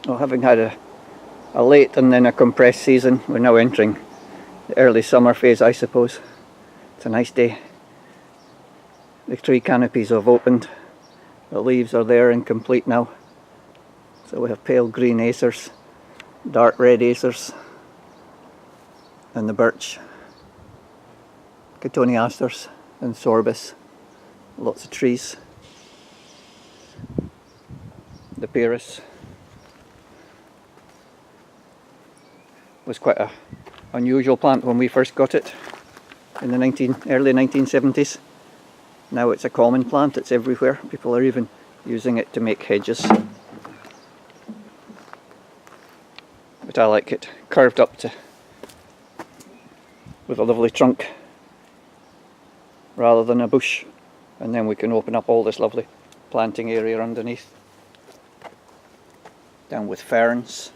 Well, having had a late and then a compressed season, we're now entering the early summer phase, I suppose. It's a nice day. The tree canopies have opened. The leaves are there and complete now. So we have pale green acers, dark red acers, and the birch, cotoneasters and sorbus. Lots of trees. The Paris was quite an unusual plant when we first got it in the early 1970s. Now it's a common plant, it's everywhere. People are even using it to make hedges. But I like it curved up with a lovely trunk rather than a bush, and then we can open up all this lovely planting area underneath. Down with ferns.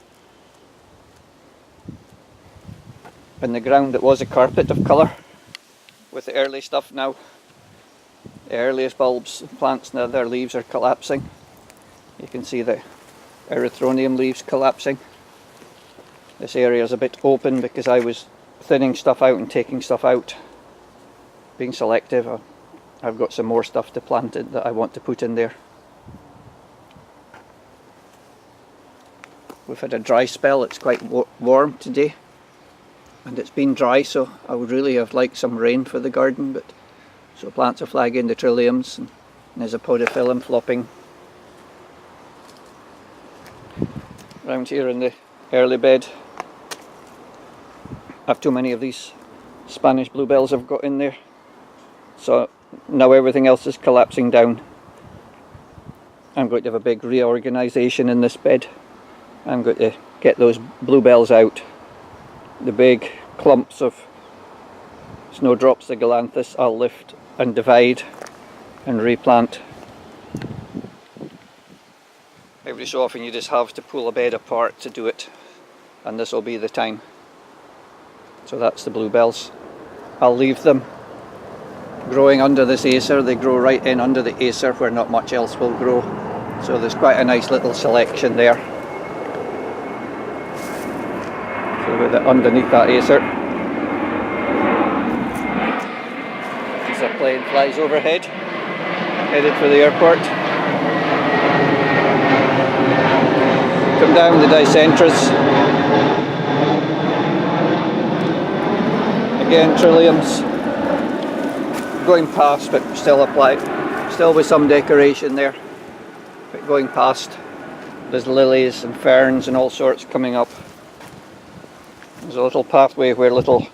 And the ground that was a carpet of colour with the early stuff now, the earliest bulbs and plants, now their leaves are collapsing. You can see the erythronium leaves collapsing. This area is a bit open because I was thinning stuff out and taking stuff out, being selective. I've got some more stuff to plant in that I want to put in there. We've had a dry spell, it's quite warm today. And it's been dry, so I would really have liked some rain for the garden, but so plants are flagging, the trilliums, and there's a podophyllum flopping. Around here in the early bed, I have too many of these Spanish bluebells I've got in there. So now everything else is collapsing down. I'm going to have a big reorganisation in this bed. I'm going to get those bluebells out. The big clumps of snowdrops, the galanthus, I'll lift and divide and replant. Every so often you just have to pull a bed apart to do it, and this will be the time. So that's the bluebells. I'll leave them growing under this acer. They grow right in under the acer where not much else will grow. So there's quite a nice little selection there. With it underneath that acer. As a plane flies overhead, headed for the airport. Come down the dicentras. Again, trilliums going past, but still with some decoration there. But going past, there's lilies and ferns and all sorts coming up. There's a little pathway where little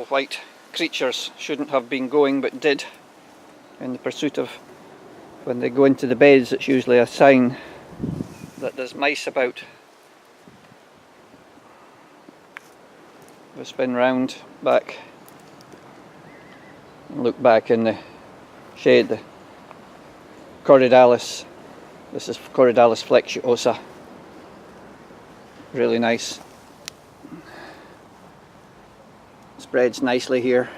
white creatures shouldn't have been going but did, in the pursuit of, when they go into the beds, it's usually a sign that there's mice about. We'll spin round back and look back in the shade. The Corydallis, this is Corydallis flexuosa, really nice. Spreads nicely here.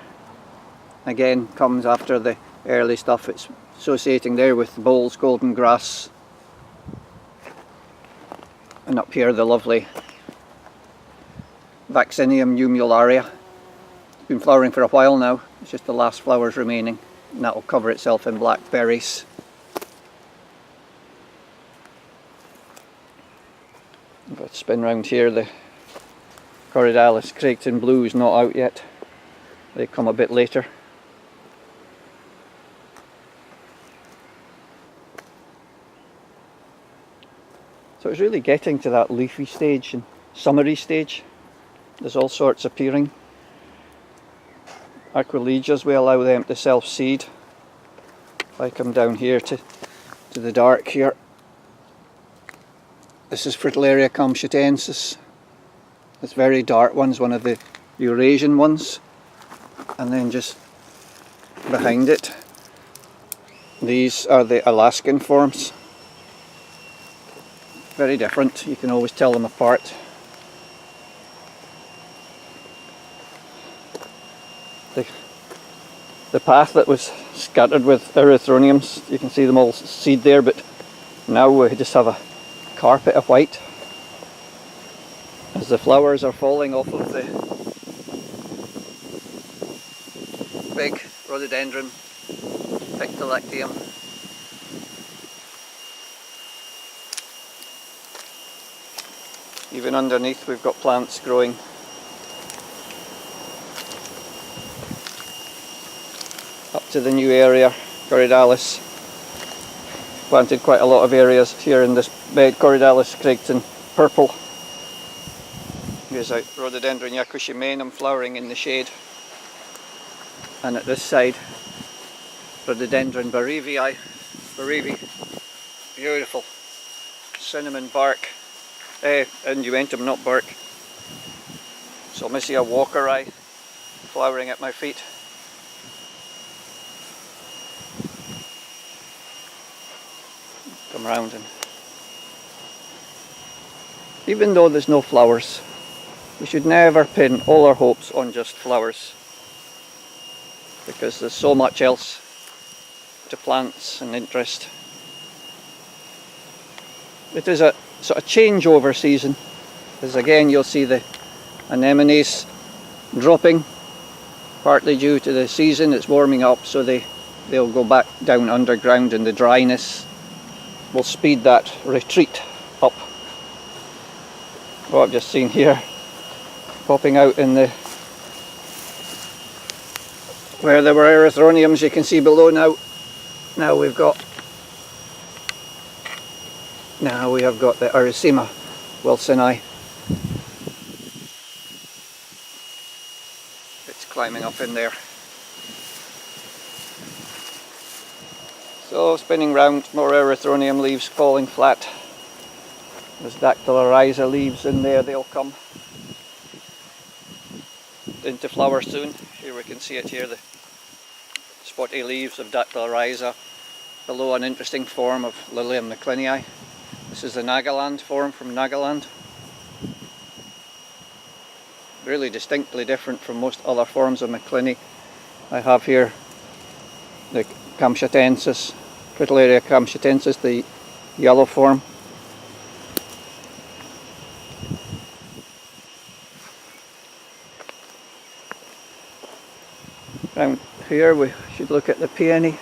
Again, comes after the early stuff. It's associating there with Bowles golden grass, and up here the lovely Vaccinium numularia. It's been flowering for a while now. It's just the last flowers remaining, and that will cover itself in black berries. If I spin round here, the Corydallis Creighton Blue is not out yet. They come a bit later. So it's really getting to that leafy stage and summery stage. There's all sorts appearing. Aquilegias, we allow them to self-seed. If I come down here to the dark here, this is Fritillaria comchutensis. This very dark one's one of the Eurasian ones, and then just behind it, these are the Alaskan forms. Very different, you can always tell them apart. The path that was scattered with erythroniums, you can see them all seed there, but now we just have a carpet of white as the flowers are falling off of the big rhododendron pictolactium. Even underneath we've got plants growing. Up to the new area, Corydalis. Planted quite a lot of areas here in this bed. Corydalis Craigton purple. Here's a rhododendron yakushimanum flowering in the shade. And at this side, rhododendron bereavii. Beautiful. Cinnamon bark. Innuentum, not bark. Solmisia walkeri flowering at my feet. Come round, and even though there's no flowers, we should never pin all our hopes on just flowers, because there's so much else to plants and interest. It is a sort of changeover season, as again you'll see the anemones dropping, partly due to the season. It's warming up, so they'll go back down underground, and the dryness will speed that retreat up. What I've just seen here popping out in the where there were erythroniums, you can see below now. Now we have got the Erythema wilsoni. It's climbing up in there. So spinning round, more erythronium leaves falling flat. There's dactylorhiza leaves in there, they'll come into flower soon. Here we can see it here, the spotty leaves of dactylorhiza. Below an interesting form of Lilium McClinii. This is the Nagaland form from Nagaland. Really distinctly different from most other forms of McClinii. I have here the Kamchatensis, Fritillaria Kamchatensis, the yellow form. Down here we should look at the peony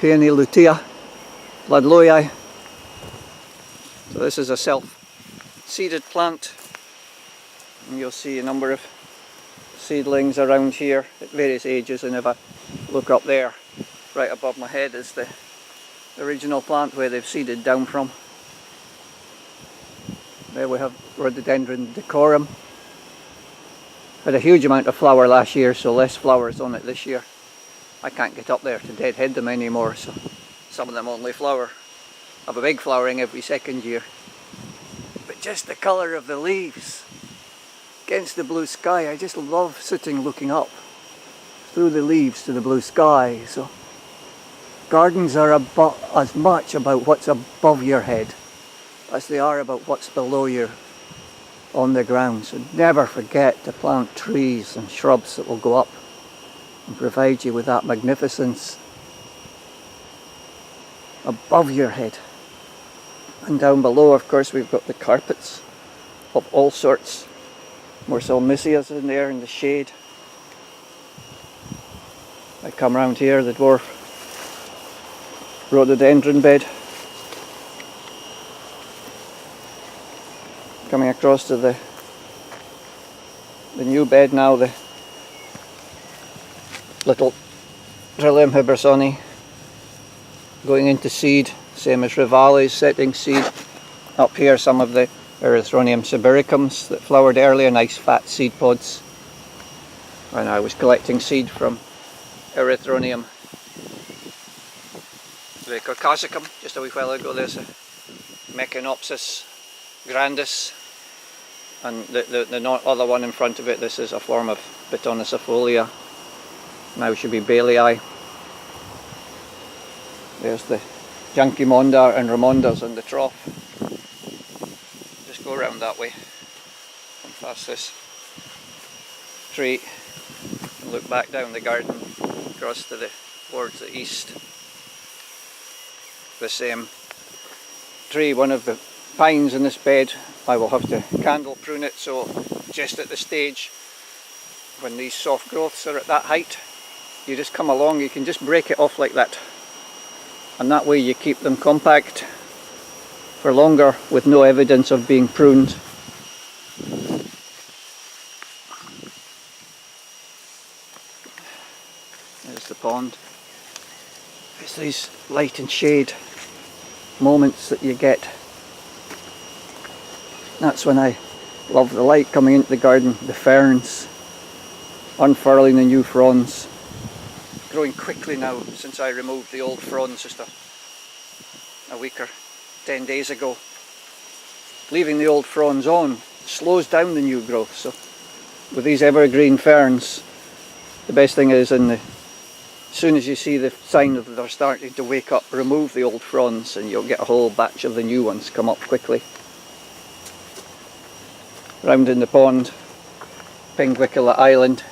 lutea, Ludloii. So this is a self-seeded plant, and you'll see a number of seedlings around here at various ages, and if I look up there, right above my head is the original plant where they've seeded down from. There we have Rhododendron decorum. Had a huge amount of flower last year, so less flowers on it this year. I can't get up there to deadhead them anymore, so some of them only flower. Have a big flowering every second year. But just the colour of the leaves against the blue sky, I just love sitting looking up through the leaves to the blue sky. So gardens are as much about what's above your head as they are about what's below you on the ground. So never forget to plant trees and shrubs that will go up and provide you with that magnificence above your head. And down below, of course, we've got the carpets of all sorts. More Solmisias in there in the shade. I come round here, the dwarf rhododendron bed. Coming across to the new bed now, the little Trillium hibbersoni going into seed, same as Rivalis setting seed. Up here some of the Erythronium sibiricums that flowered earlier, nice fat seed pods. And I was collecting seed from Erythronium the caucasicum just a wee while ago. There's a Mechanopsis grandis, and the other one in front of it, this is a form of Bitonacifolia. Now should be Bailey. There's the Jankimonda and Ramondas in the trough. Just go around that way, come past this tree and look back down the garden across to towards the east. The same tree, one of the pines in this bed, I will have to candle prune it, so just at the stage when these soft growths are at that height, you just come along, you can just break it off like that, and that way you keep them compact for longer with no evidence of being pruned. There's the pond. It's these light and shade moments that you get. That's when I love the light coming into the garden, the ferns unfurling the new fronds, growing quickly now since I removed the old fronds just a week or 10 days ago. Leaving the old fronds on slows down the new growth, so with these evergreen ferns, the best thing is as soon as you see the sign that they're starting to wake up, remove the old fronds and you'll get a whole batch of the new ones come up quickly. Round in the pond, Penguicula Island,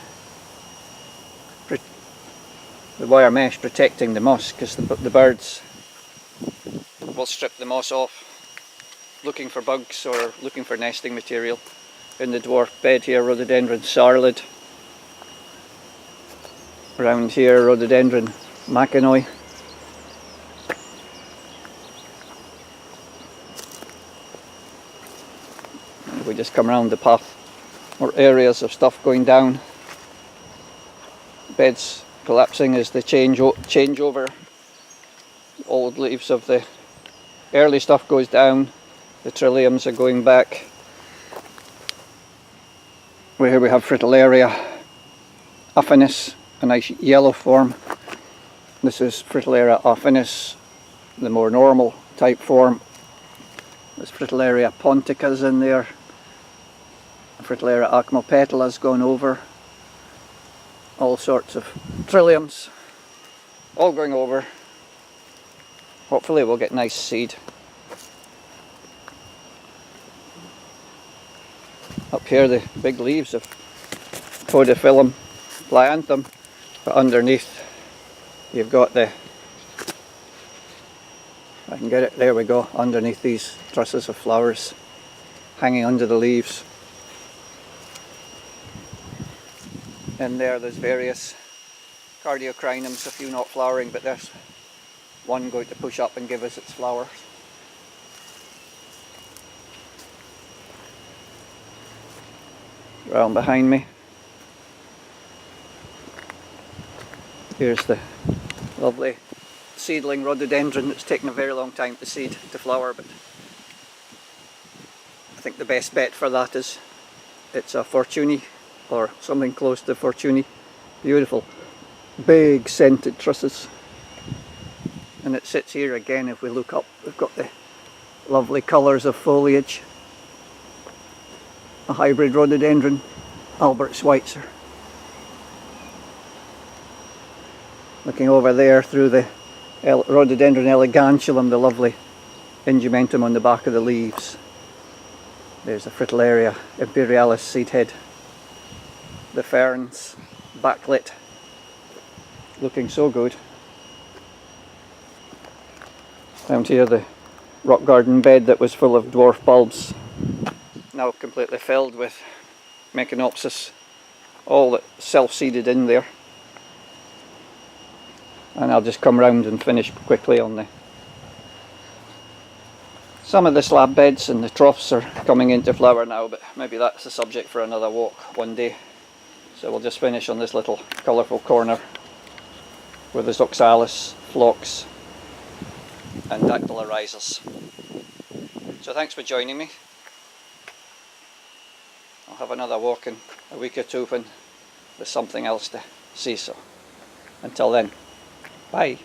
the wire mesh protecting the moss because the birds will strip the moss off looking for bugs or looking for nesting material. In the dwarf bed here, rhododendron sarlid. Around here, rhododendron mackinaw. And we just come around the path, more areas of stuff going down. Beds collapsing as the changeover. Old leaves of the early stuff goes down. The trilliums are going back. Here we have Fritillaria affinis, a nice yellow form. This is Fritillaria affinis, the more normal type form. There's Fritillaria ponticas in there. Fritillaria acmopetala's gone over. All sorts of trilliums, all going over. Hopefully we'll get nice seed. Up here the big leaves of Podophyllum plyanthum, but underneath you've got the, if I can get it, there we go, underneath these trusses of flowers hanging under the leaves. And there's various cardiocrinums, a few not flowering, but there's one going to push up and give us its flowers. Round behind me, here's the lovely seedling rhododendron that's taken a very long time to seed to flower, but I think the best bet for that is it's a Fortuny or something close to Fortuny. Beautiful big scented trusses, and it sits here again. If we look up, we've got the lovely colours of foliage. A hybrid rhododendron, Albert Schweitzer. Looking over there through the rhododendron elegantium, the lovely ingementum on the back of the leaves. There's a Fritillaria imperialis seed head. The ferns, backlit, looking so good. Down here the rock garden bed that was full of dwarf bulbs, now completely filled with Meconopsis, all that self-seeded in there. And I'll just come round and finish quickly on some of the slab beds, and the troughs are coming into flower now, but maybe that's a subject for another walk one day. So we'll just finish on this little colourful corner where there's oxalis, phlox and dactyla rhizos. So thanks for joining me. I'll have another walk in a week or two when there's something else to see, so until then, bye.